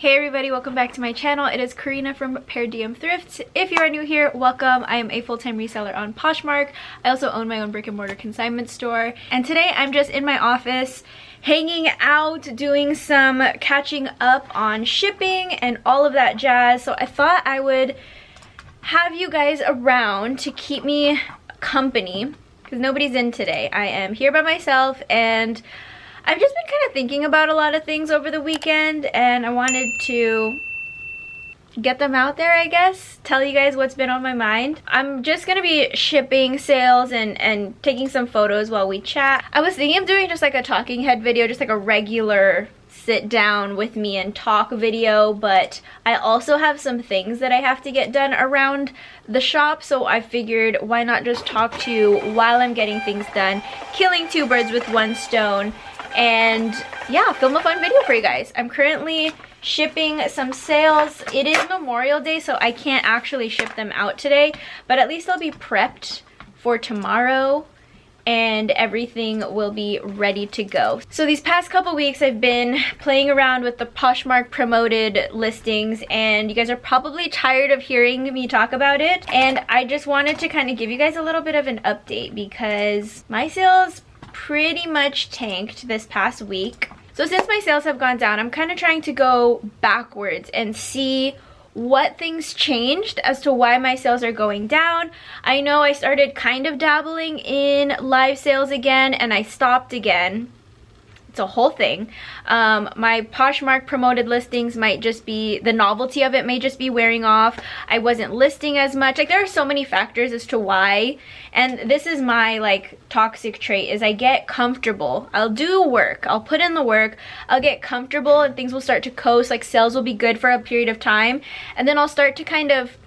Hey everybody, welcome back to my channel. It is Karina from Per Diem Thrifts. If you are new here, welcome. I am a full-time reseller on Poshmark. I also own my own brick and mortar consignment store. And today I'm just in my office hanging out, doing some catching up on shipping and all of that jazz. So I thought I would have you guys around to keep me company because nobody's in today. I am here by myself and I've just been kind of thinking about a lot of things over the weekend and I wanted to get them out there, I guess. Tell you guys what's been on my mind. I'm just gonna be shipping sales and taking some photos while we chat. I was thinking of doing just like a talking head video, just like a regular sit down with me and talk video, but I also have some things that I have to get done around the shop, so I figured why not just talk to you while I'm getting things done, killing two birds with one stone, and yeah, film a fun video for you guys. I'm currently shipping some sales. It is Memorial Day, so I can't actually ship them out today, but at least they'll be prepped for tomorrow and everything will be ready to go. So these past couple weeks I've been playing around with the Poshmark promoted listings and you guys are probably tired of hearing me talk about it, and I just wanted to kind of give you guys a little bit of an update because my sales pretty much tanked this past week. So since my sales have gone down, I'm kind of trying to go backwards and see what things changed as to why my sales are going down. I know I started kind of dabbling in live sales again and I stopped again. It's a whole thing. My Poshmark promoted listings might just be, the novelty of it may just be wearing off. I wasn't listing as much. Like, there are so many factors as to why. And this is my like toxic trait, is I get comfortable. I'll do work. I'll put in the work. I'll get comfortable and things will start to coast. Like, sales will be good for a period of time. And then I'll start to kind of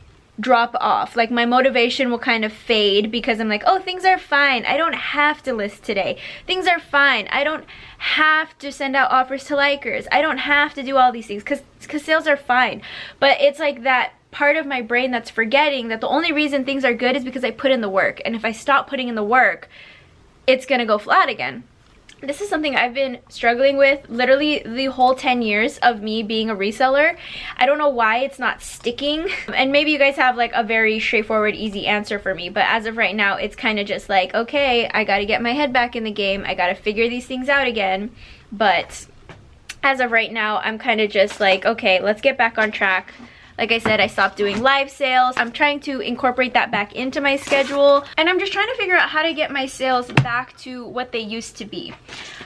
drop off. Like, my motivation will kind of fade because I'm like, oh, things are fine. I don't have to list today. Things are fine. I don't have to send out offers to likers. I don't have to do all these things because sales are fine. But it's like that part of my brain that's forgetting that the only reason things are good is because I put in the work. And if I stop putting in the work, it's gonna go flat again. This is something I've been struggling with literally the whole 10 years of me being a reseller. I don't know why it's not sticking. And maybe you guys have like a very straightforward, easy answer for me. But as of right now, it's kind of just like, okay, I gotta get my head back in the game. I gotta figure these things out again. But as of right now, I'm kind of just like, okay, let's get back on track. Like I said, I stopped doing live sales. I'm trying to incorporate that back into my schedule. And I'm just trying to figure out how to get my sales back to what they used to be.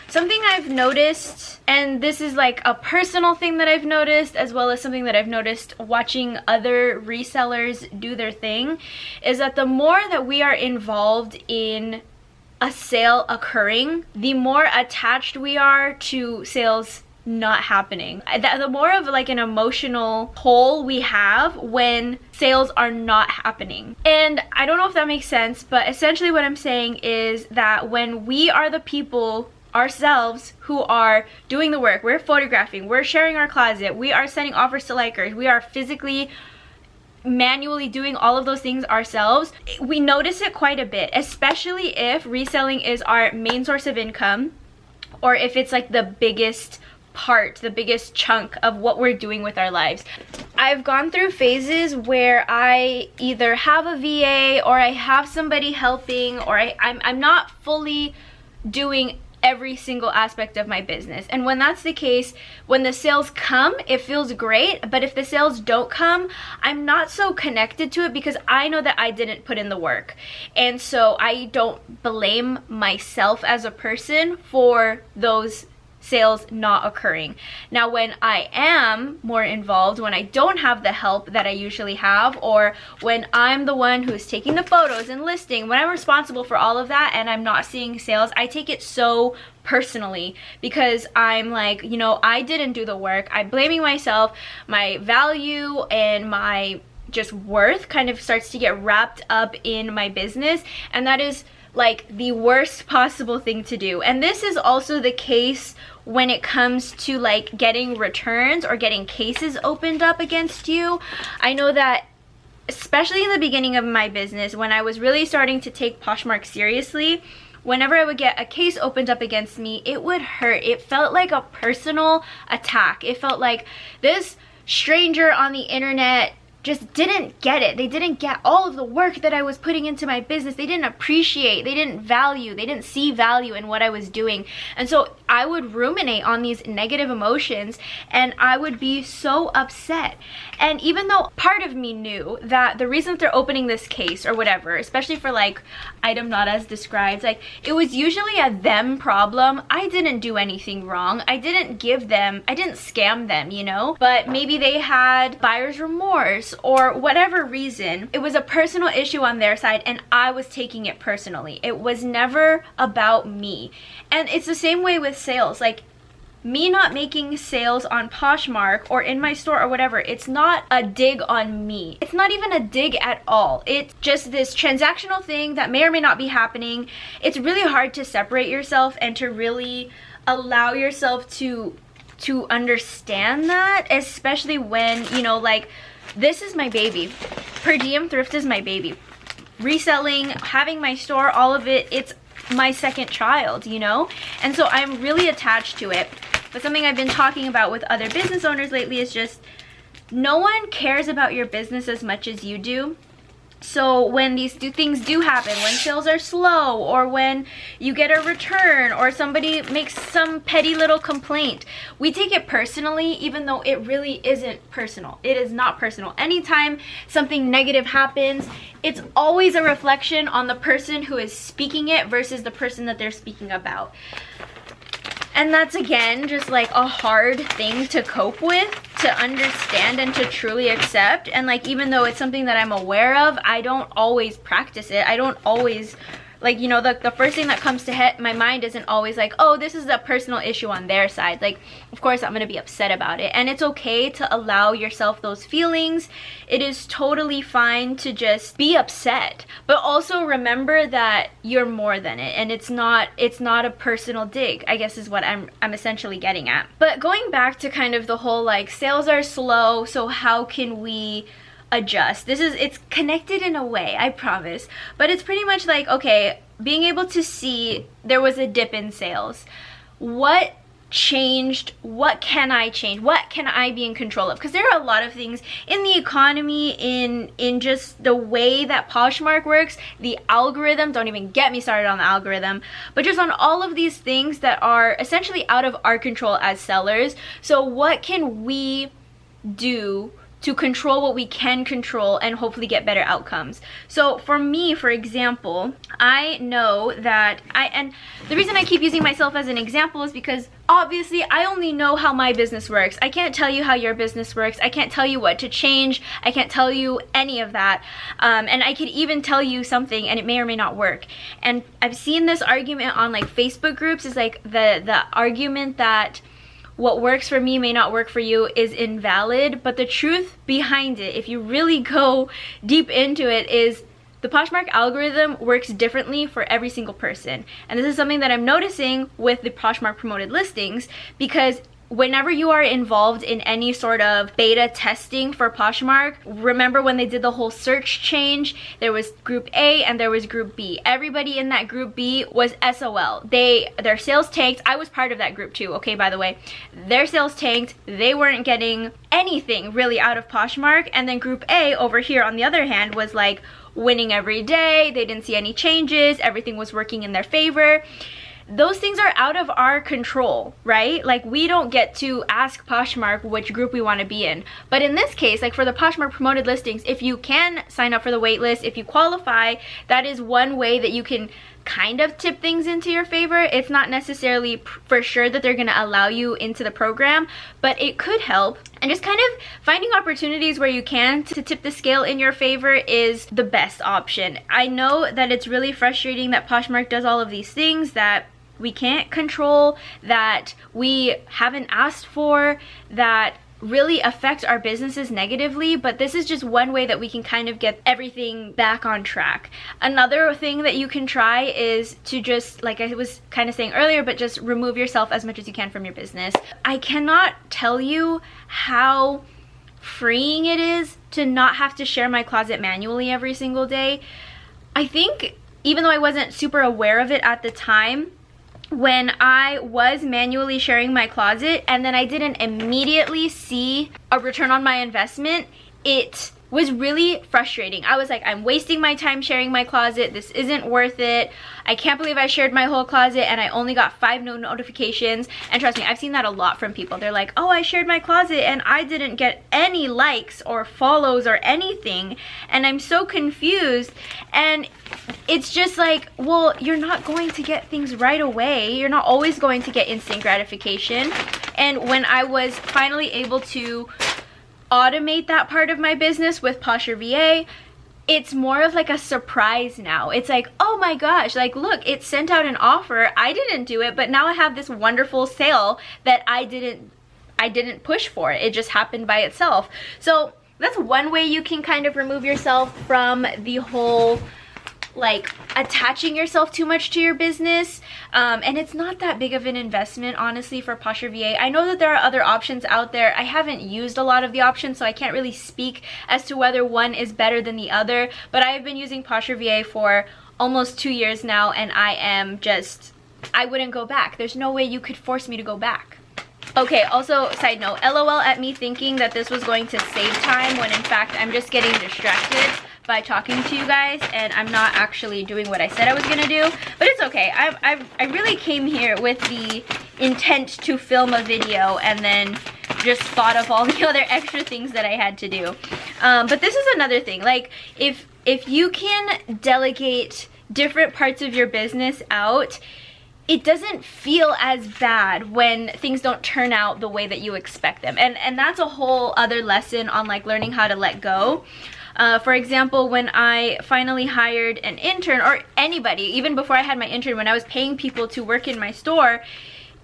Something I've noticed, and this is like a personal thing that I've noticed, as well as something that I've noticed watching other resellers do their thing, is that the more that we are involved in a sale occurring, the more attached we are to sales not happening. The more of like an emotional pull we have when sales are not happening. And I don't know if that makes sense, but essentially what I'm saying is that when we are the people ourselves who are doing the work, we're photographing, we're sharing our closet, we are sending offers to likers, we are physically manually doing all of those things ourselves, we notice it quite a bit, especially if reselling is our main source of income, or if it's like the biggest part, the biggest chunk of what we're doing with our lives. I've gone through phases where I either have a VA or I have somebody helping, or I'm not fully doing every single aspect of my business. And when that's the case, when the sales come, it feels great, but if the sales don't come, I'm not so connected to it because I know that I didn't put in the work. And so I don't blame myself as a person for those sales not occurring. Now, when I am more involved, when I don't have the help that I usually have, or when I'm the one who's taking the photos and listing, when I'm responsible for all of that and I'm not seeing sales, I take it so personally because I'm like, you know, I didn't do the work. I'm blaming myself. My value and my just worth kind of starts to get wrapped up in my business, and that is like the worst possible thing to do. And this is also the case when it comes to like getting returns or getting cases opened up against you. I know that especially in the beginning of my business, when I was really starting to take Poshmark seriously, whenever I would get a case opened up against me, it would hurt. It felt like a personal attack. It felt like this stranger on the internet just didn't get it. They didn't get all of the work that I was putting into my business. They didn't appreciate, they didn't value, they didn't see value in what I was doing. And so I would ruminate on these negative emotions and I would be so upset. And even though part of me knew that the reason that they're opening this case or whatever, especially for like item not as described, like it was usually a them problem. I didn't do anything wrong. I didn't scam them, you know? But maybe they had buyer's remorse or whatever reason. It was a personal issue on their side and I was taking it personally. It was never about me. And it's the same way with sales. Like, me not making sales on Poshmark or in my store or whatever, it's not a dig on me. It's not even a dig at all. It's just this transactional thing that may or may not be happening. It's really hard to separate yourself and to really allow yourself to understand that, especially when, you know, like, this is my baby. Per diem thrift is my baby. Reselling, having my store, all of it, it's my second child, you know? And so I'm really attached to it. But something I've been talking about with other business owners lately is just no one cares about your business as much as you do. So when these things do happen, when sales are slow or when you get a return or somebody makes some petty little complaint, we take it personally even though it really isn't personal. It is not personal. Anytime something negative happens, it's always a reflection on the person who is speaking it versus the person that they're speaking about. And that's, again, just like a hard thing to cope with, to understand and to truly accept. And like, even though it's something that I'm aware of, I don't always practice it. I don't always, like, you know, the first thing that comes to my mind isn't always like, oh, this is a personal issue on their side. Like, of course, I'm going to be upset about it. And it's okay to allow yourself those feelings. It is totally fine to just be upset. But also remember that you're more than it. And it's not a personal dig, I guess is what I'm essentially getting at. But going back to kind of the whole, like, sales are slow, so how can we adjust? It's connected in a way, I promise, but it's pretty much like, okay, being able to see there was a dip in sales. What changed? What can I change? What can I be in control of? Because there are a lot of things in the economy, in just the way that Poshmark works, the algorithm, don't even get me started on the algorithm, but just on all of these things that are essentially out of our control as sellers. So what can we do to control what we can control and hopefully get better outcomes? So for me, for example, I know that and the reason I keep using myself as an example is because obviously I only know how my business works. I can't tell you how your business works. I can't tell you what to change. I can't tell you any of that. And I could even tell you something and it may or may not work. And I've seen this argument on like Facebook groups, is like the argument that what works for me may not work for you is invalid, but the truth behind it, if you really go deep into it, is the Poshmark algorithm works differently for every single person. And this is something that I'm noticing with the Poshmark promoted listings, because whenever you are involved in any sort of beta testing for Poshmark, remember when they did the whole search change, there was group A and there was group B. Everybody in that group B was SOL. Their sales tanked. I was part of that group too, okay, by the way. Their sales tanked. They weren't getting anything really out of Poshmark. And then group A over here, on the other hand, was like winning every day. They didn't see any changes. Everything was working in their favor. Those things are out of our control, right? Like, we don't get to ask Poshmark which group we want to be in. But in this case, like for the Poshmark promoted listings, if you can sign up for the wait list, if you qualify, that is one way that you can kind of tip things into your favor. It's not necessarily for sure that they're going to allow you into the program, but it could help. And just kind of finding opportunities where you can to tip the scale in your favor is the best option. I know that it's really frustrating that Poshmark does all of these things that we can't control, that we haven't asked for, that really affect our businesses negatively, but this is just one way that we can kind of get everything back on track. Another thing that you can try is to just, like I was kind of saying earlier, but just remove yourself as much as you can from your business. I cannot tell you how freeing it is to not have to share my closet manually every single day. I think even though I wasn't super aware of it at the time, when I was manually sharing my closet and then I didn't immediately see a return on my investment, it was really frustrating. I was like, I'm wasting my time sharing my closet. This isn't worth it. I can't believe I shared my whole closet and I only got 5 no notifications. And trust me, I've seen that a lot from people. They're like, oh, I shared my closet and I didn't get any likes or follows or anything. And I'm so confused. And it's just like, well, you're not going to get things right away. You're not always going to get instant gratification. And when I was finally able to automate that part of my business with Poshmark VA, it's more of like a surprise now. It's like, oh my gosh, like look, it sent out an offer. I didn't do it, but now I have this wonderful sale that I didn't push for. It just happened by itself. So that's one way you can kind of remove yourself from the whole like attaching yourself too much to your business, and it's not that big of an investment, honestly, for Poshmark VA. I know that there are other options out there. I haven't used a lot of the options, so I can't really speak as to whether one is better than the other, but I've been using Poshmark VA for almost 2 years now, and I wouldn't go back. There's no way you could force me to go back. Okay, also, side note, LOL at me thinking that this was going to save time when in fact I'm just getting distracted by talking to you guys and I'm not actually doing what I said I was gonna do, but it's okay. I really came here with the intent to film a video and then just thought of all the other extra things that I had to do. But this is another thing, like if you can delegate different parts of your business out, it doesn't feel as bad when things don't turn out the way that you expect them. And that's a whole other lesson on like learning how to let go. For example, when I finally hired an intern, or anybody, even before I had my intern, when I was paying people to work in my store,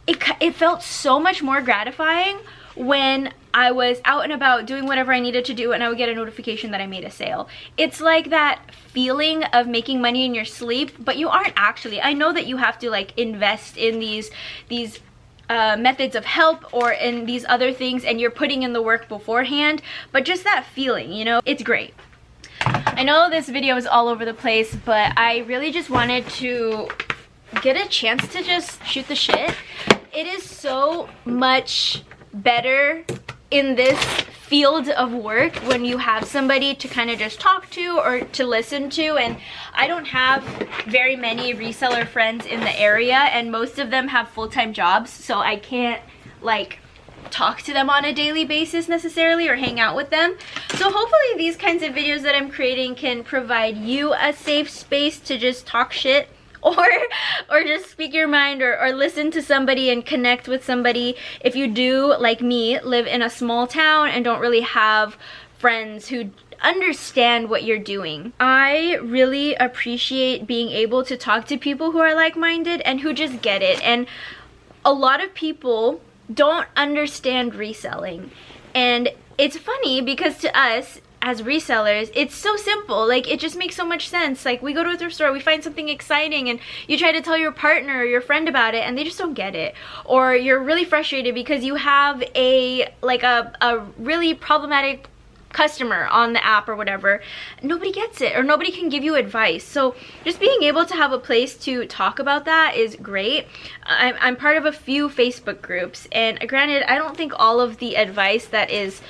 it felt so much more gratifying when I was out and about doing whatever I needed to do and I would get a notification that I made a sale. It's like that feeling of making money in your sleep, but you aren't actually. I know that you have to like invest in these methods of help or in these other things and you're putting in the work beforehand, but just that feeling, you know, it's great. I know this video is all over the place, but I really just wanted to get a chance to just shoot the shit. It is so much better in this field of work when you have somebody to kind of just talk to or to listen to, and I don't have very many reseller friends in the area and most of them have full-time jobs, so I can't like talk to them on a daily basis necessarily or hang out with them. So hopefully these kinds of videos that I'm creating can provide you a safe space to just talk shit or just speak your mind or listen to somebody and connect with somebody if you do, like me, live in a small town and don't really have friends who understand what you're doing. I really appreciate being able to talk to people who are like-minded and who just get it. And a lot of people don't understand reselling. And it's funny because to us, as resellers, it's so simple. Like, it just makes so much sense. Like, we go to a thrift store, we find something exciting and you try to tell your partner or your friend about it and they just don't get it. Or you're really frustrated because you have a really problematic customer on the app or whatever. Nobody gets it or nobody can give you advice. So just being able to have a place to talk about that is great. I'm part of a few Facebook groups, and granted, I don't think all of the advice that is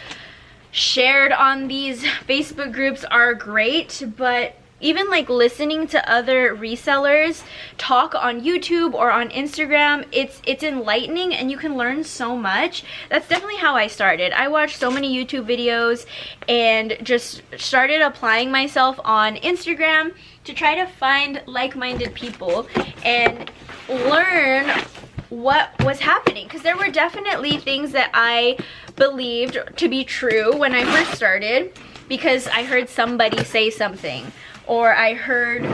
shared on these Facebook groups are great, but even like listening to other resellers talk on YouTube or on Instagram, it's enlightening and you can learn so much. That's definitely how I started. I watched so many YouTube videos and just started applying myself on Instagram to try to find like-minded people and learn what was happening, because there were definitely things that I believed to be true when I first started because I heard somebody say something, or I heard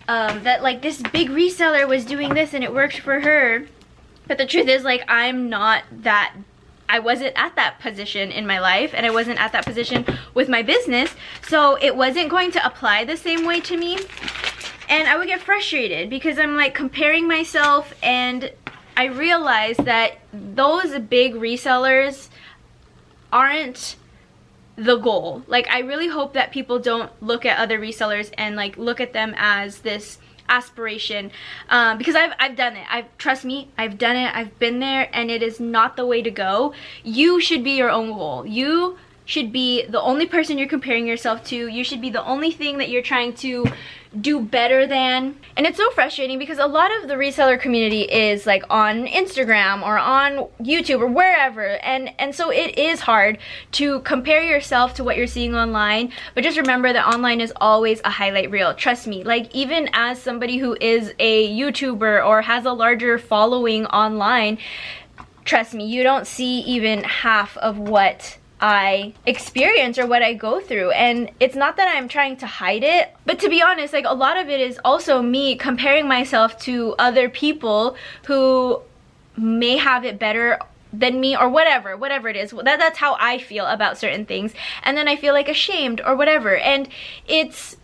that like this big reseller was doing this and it worked for her. But the truth is, like, I wasn't at that position in my life and I wasn't at that position with my business, so it wasn't going to apply the same way to me. And I would get frustrated because I'm like comparing myself, and I realized that those big resellers aren't the goal. Like, I really hope that people don't look at other resellers and like look at them as this aspiration, because I've done it. Trust me, I've done it. I've been there, and it is not the way to go. You should be your own goal. You should be the only person you're comparing yourself to. You should be the only thing that you're trying to do better than. And it's so frustrating because a lot of the reseller community is like on Instagram or on YouTube or wherever, and so it is hard to compare yourself to what you're seeing online. But just remember that online is always a highlight reel. Trust me, like even as somebody who is a YouTuber or has a larger following online, trust me, you don't see even half of what I experience or what I go through. And it's not that I'm trying to hide it, but to be honest, like a lot of it is also me comparing myself to other people who may have it better than me or whatever it is. That's how I feel about certain things, and then I feel like ashamed or whatever. And it's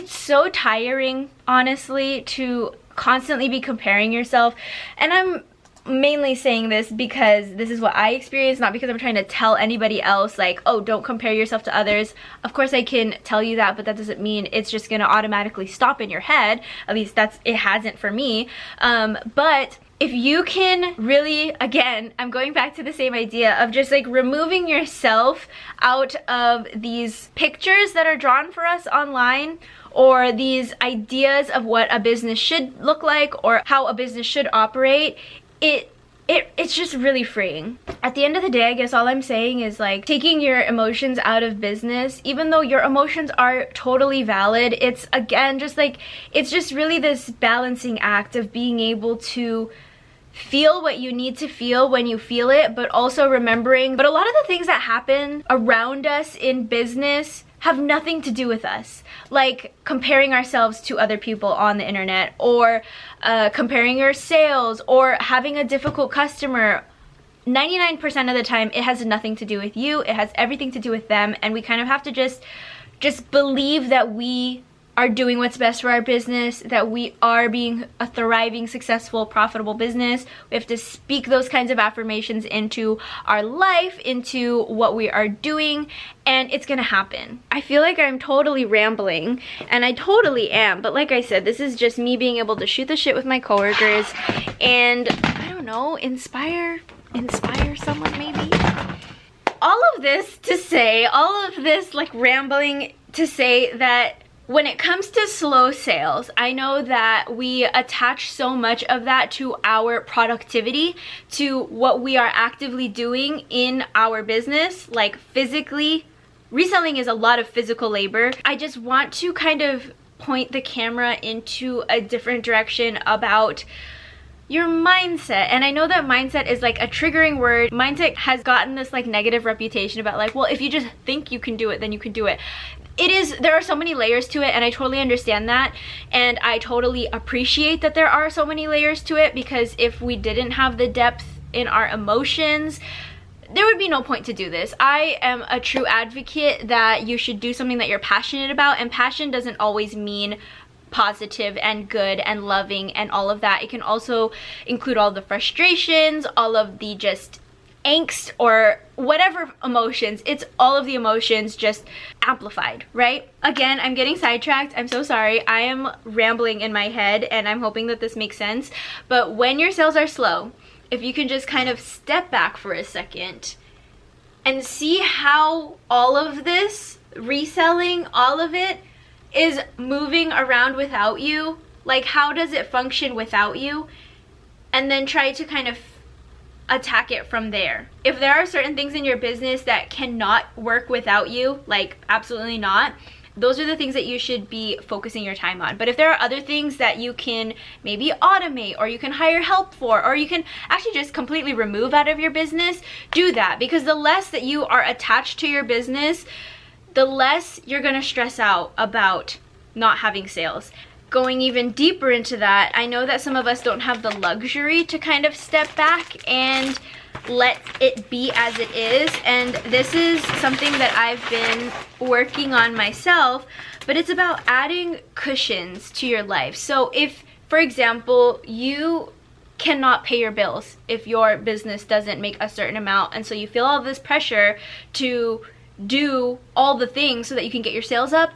so tiring, honestly, to constantly be comparing yourself. And I'm mainly saying this because this is what I experienced, not because I'm trying to tell anybody else like, oh, don't compare yourself to others. Of course I can tell you that, but that doesn't mean it's just gonna automatically stop in your head. At least it hasn't for me. But if you can really, again, I'm going back to the same idea of just like removing yourself out of these pictures that are drawn for us online, or these ideas of what a business should look like or how a business should operate, it's just really freeing. At the end of the day, I guess all I'm saying is like taking your emotions out of business, even though your emotions are totally valid. It's again just like, it's just really this balancing act of being able to feel what you need to feel when you feel it, but also remembering, but a lot of the things that happen around us in business have nothing to do with us, like comparing ourselves to other people on the internet, or comparing your sales, or having a difficult customer. 99% of the time it has nothing to do with you, it has everything to do with them. And we kind of have to just believe that we are doing what's best for our business, that we are being a thriving, successful, profitable business. We have to speak those kinds of affirmations into our life, into what we are doing, and it's gonna happen. I feel like I'm totally rambling, and I totally am, but like I said, this is just me being able to shoot the shit with my coworkers and, I don't know, inspire someone maybe. All of this to say, all of this like rambling to say that when it comes to slow sales, I know that we attach so much of that to our productivity, to what we are actively doing in our business, like physically. Reselling is a lot of physical labor. I just want to kind of point the camera into a different direction about your mindset. And I know that mindset is like a triggering word. Mindset has gotten this like negative reputation about like, well, if you just think you can do it, then you can do it. There are so many layers to it, and I totally understand that, and I totally appreciate that there are so many layers to it, because if we didn't have the depth in our emotions, there would be no point to do this. I am a true advocate that you should do something that you're passionate about, and passion doesn't always mean positive and good and loving and all of that. It can also include all the frustrations, all of the just angst or whatever emotions. It's all of the emotions just amplified, right? Again, I'm getting sidetracked. I'm so sorry. I am rambling in my head, and I'm hoping that this makes sense. But when your sales are slow, if you can just kind of step back for a second and see how all of this reselling, all of it is moving around without you, like how does it function without you, and then try to kind of attack it from there. If there are certain things in your business that cannot work without you, like absolutely not, those are the things that you should be focusing your time on. But if there are other things that you can maybe automate, or you can hire help for, or you can actually just completely remove out of your business, do that. Because the less that you are attached to your business, the less you're gonna stress out about not having sales. Going even deeper into that, I know that some of us don't have the luxury to kind of step back and let it be as it is, and this is something that I've been working on myself, but it's about adding cushions to your life. So if, for example, you cannot pay your bills if your business doesn't make a certain amount, and so you feel all this pressure to do all the things so that you can get your sales up,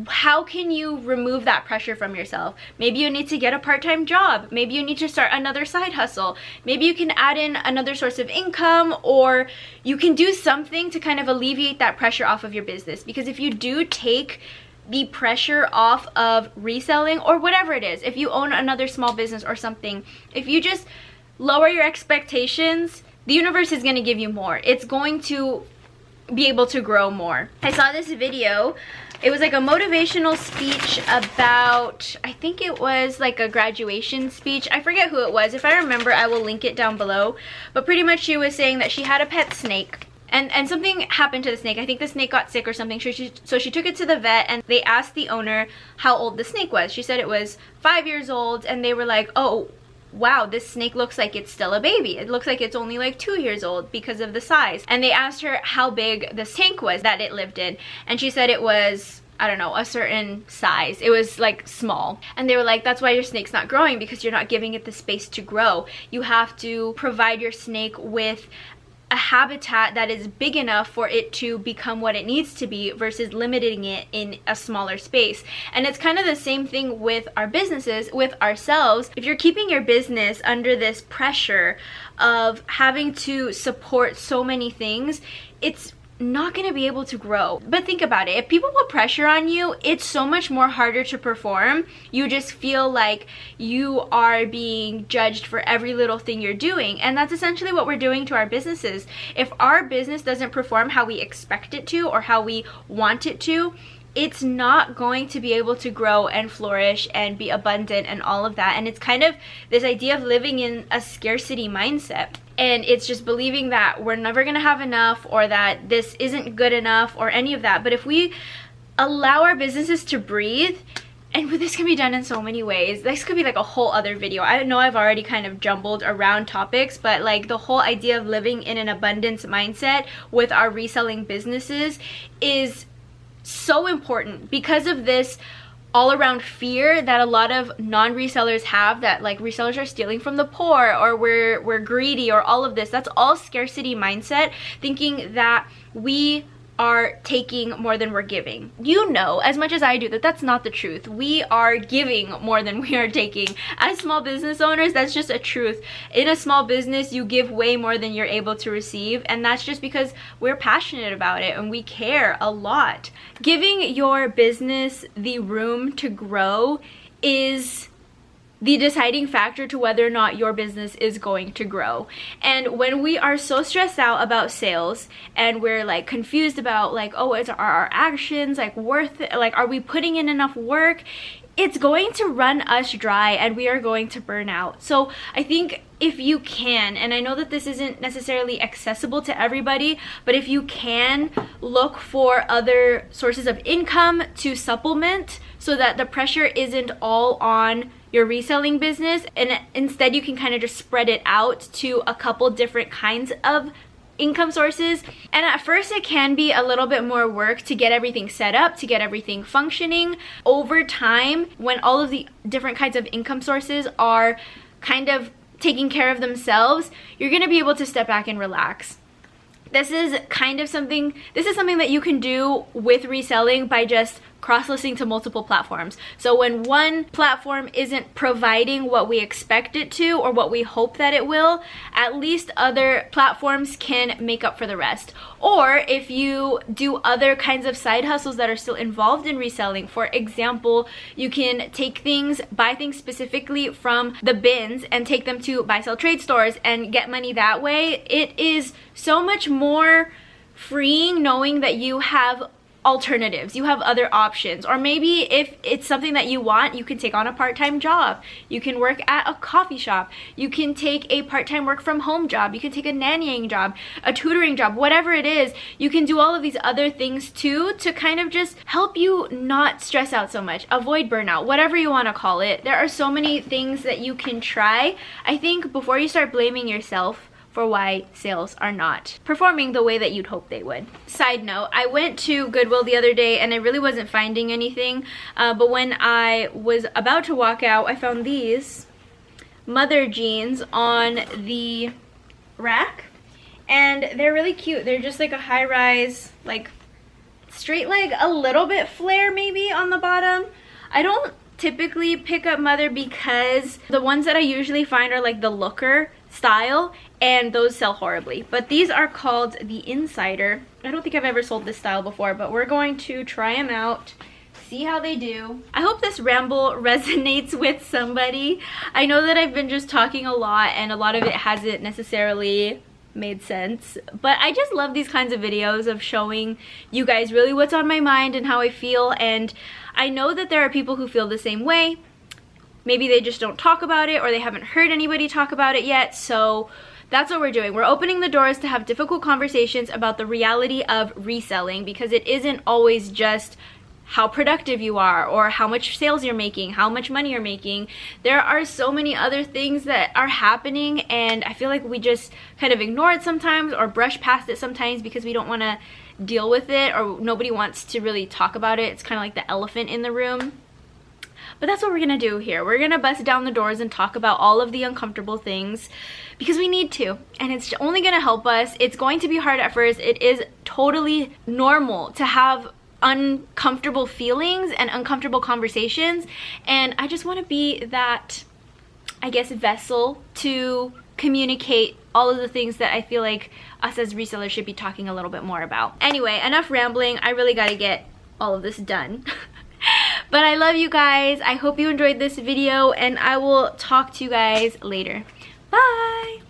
how can you remove that pressure from yourself? Maybe you need to get a part-time job. Maybe you need to start another side hustle. Maybe you can add in another source of income, or you can do something to kind of alleviate that pressure off of your business. Because if you do take the pressure off of reselling or whatever it is, if you own another small business or something, if you just lower your expectations, the universe is going to give you more. It's going to be able to grow more. I saw this video. It was like a motivational speech about, I think it was like a graduation speech. I forget who it was. If I remember, I will link it down below. But pretty much she was saying that she had a pet snake. And something happened to the snake. I think the snake got sick or something. So she took it to the vet, and they asked the owner how old the snake was. She said it was 5 years old, and they were like, oh, wow, this snake looks like it's still a baby. It looks like it's only like 2 years old because of the size. And they asked her how big the tank was that it lived in. And she said it was, I don't know, a certain size. It was like small. And they were like, that's why your snake's not growing, because you're not giving it the space to grow. You have to provide your snake with a habitat that is big enough for it to become what it needs to be versus limiting it in a smaller space. And it's kind of the same thing with our businesses, with ourselves. If you're keeping your business under this pressure of having to support so many things, it's not going to be able to grow. But think about it. If people put pressure on you, it's so much more harder to perform. You just feel like you are being judged for every little thing you're doing. And that's essentially what we're doing to our businesses. If our business doesn't perform how we expect it to or how we want it to, it's not going to be able to grow and flourish and be abundant and all of that. And it's kind of this idea of living in a scarcity mindset. And it's just believing that we're never gonna have enough, or that this isn't good enough, or any of that. But if we allow our businesses to breathe, and this can be done in so many ways. This could be like a whole other video. I know I've already kind of jumbled around topics, but like the whole idea of living in an abundance mindset with our reselling businesses is so important because of this all-around fear that a lot of non-resellers have, that like resellers are stealing from the poor, or we're greedy, or all of this. That's all scarcity mindset, thinking that we are taking more than we're giving. You know as much as I do that that's not the truth. We are giving more than we are taking. As small business owners, that's just a truth. In a small business, you give way more than you're able to receive, and that's just because we're passionate about it and we care a lot. Giving your business the room to grow is the deciding factor to whether or not your business is going to grow. And when we are so stressed out about sales, and we're like confused about like, oh, are our actions like worth it? Like, are we putting in enough work? It's going to run us dry, and we are going to burn out. So I think if you can, and I know that this isn't necessarily accessible to everybody, but if you can, look for other sources of income to supplement so that the pressure isn't all on your reselling business, and instead you can kind of just spread it out to a couple different kinds of income sources. And at first it can be a little bit more work to get everything set up, to get everything functioning. Over time, when all of the different kinds of income sources are kind of taking care of themselves, you're going to be able to step back and relax. This is something that you can do with reselling by just cross-listing to multiple platforms. So when one platform isn't providing what we expect it to, or what we hope that it will, at least other platforms can make up for the rest. Or if you do other kinds of side hustles that are still involved in reselling, for example, you can buy things specifically from the bins and take them to buy sell trade stores and get money that way. It is so much more freeing knowing that you have alternatives, you have other options. Or maybe if it's something that you want, you can take on a part-time job, you can work at a coffee shop, you can take a part-time work from home job, you can take a nannying job, a tutoring job, whatever it is. You can do all of these other things too to kind of just help you not stress out so much, avoid burnout, whatever you want to call it. There are so many things that you can try. I think before you start blaming yourself for why sales are not performing the way that you'd hope they would. Side note, I went to Goodwill the other day and I really wasn't finding anything, but when I was about to walk out, I found these mother jeans on the rack, and they're really cute. They're just like a high-rise, like straight leg, a little bit flare maybe on the bottom. I don't typically pick up mother because the ones that I usually find are like the looker style, and those sell horribly. But these are called the Insider. I don't think I've ever sold this style before, but we're going to try them out, see how they do. I hope this ramble resonates with somebody. I know that I've been just talking a lot and a lot of it hasn't necessarily made sense, but I just love these kinds of videos of showing you guys really what's on my mind and how I feel. And I know that there are people who feel the same way. Maybe they just don't talk about it, or they haven't heard anybody talk about it yet. So that's what we're doing. We're opening the doors to have difficult conversations about the reality of reselling, because it isn't always just how productive you are or how much sales you're making, how much money you're making. There are so many other things that are happening, and I feel like we just kind of ignore it sometimes or brush past it sometimes because we don't want to deal with it, or nobody wants to really talk about it. It's kind of like the elephant in the room. But that's what we're gonna do here. We're gonna bust down the doors and talk about all of the uncomfortable things because we need to, and it's only gonna help us. It's going to be hard at first. It is totally normal to have uncomfortable feelings and uncomfortable conversations, and I just want to be that, I guess, vessel to communicate all of the things that I feel like us as resellers should be talking a little bit more about. Anyway, enough rambling. I really got to get all of this done. But I love you guys. I hope you enjoyed this video, and I will talk to you guys later. Bye!